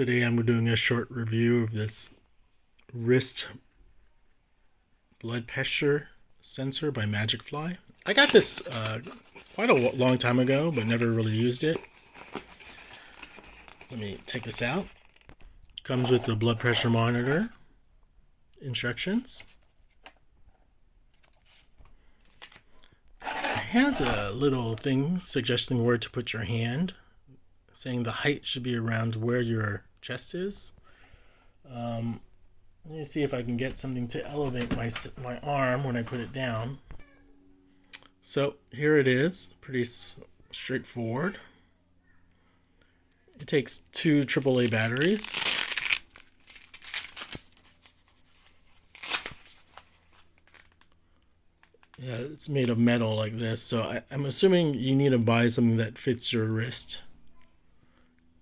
Today I'm doing a short review of this wrist blood pressure sensor by Magicfly. I got this quite a long time ago, but never really used it. Let me take this out. Comes with the blood pressure monitor instructions. It has a little thing suggesting where to put your hand, saying the height should be around where your chest is. Let me see if I can get something to elevate my arm when I put it down. So here it is, pretty straightforward. It takes two AAA batteries. Yeah, it's made of metal like this, so I'm assuming you need to buy something that fits your wrist.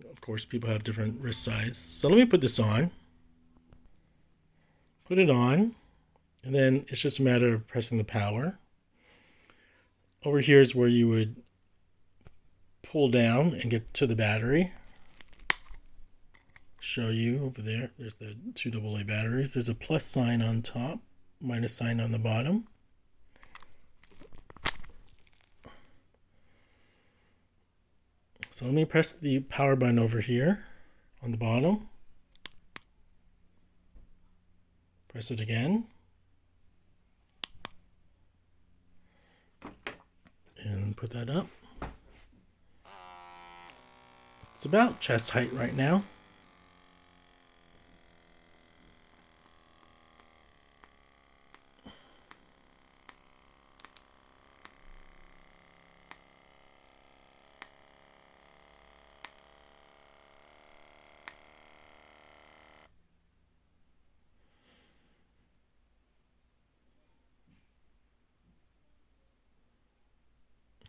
Of course, people have different wrist size. So let me put this on. Put it on, and then it's just a matter of pressing the power. Over here is where you would pull down and get to the battery. Show you over there. There's the two AA batteries. There's a plus sign on top, minus sign on the bottom. So let me press the power button over here on the bottom. Press it again. And put that up. It's about chest height right now.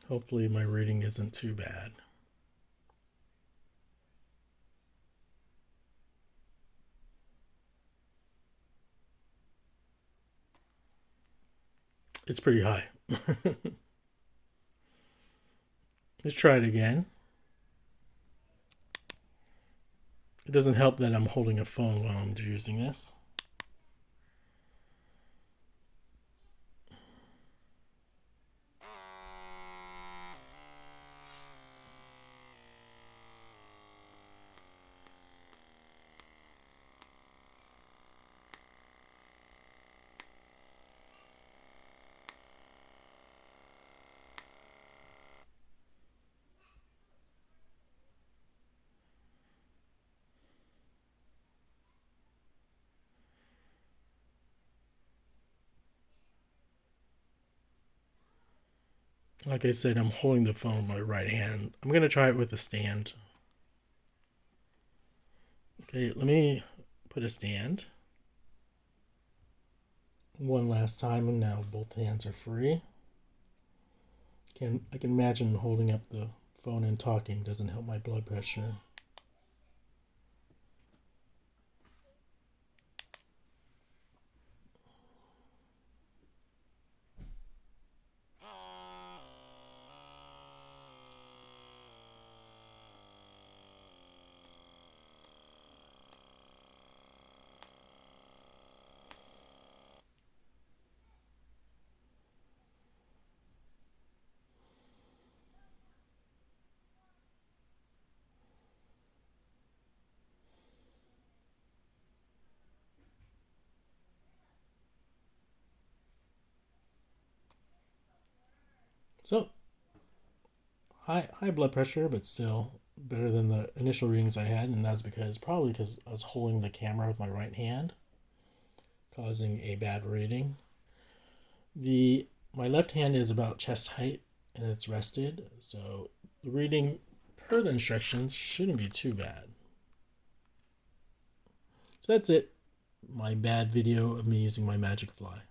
Hopefully my reading isn't too bad. It's pretty high. Let's try it again. It doesn't help that I'm holding a phone while I'm using this. Like I said, I'm holding the phone with my right hand. I'm going to try it with a stand. Okay, let me put a stand. One last time, and now both hands are free. I can imagine holding up the phone and talking doesn't help my blood pressure. So, high blood pressure, but still better than the initial readings I had, and that's probably because I was holding the camera with my right hand, causing a bad reading. My left hand is about chest height, and it's rested, so the reading per the instructions shouldn't be too bad. So that's it. My bad video of me using my Magicfly.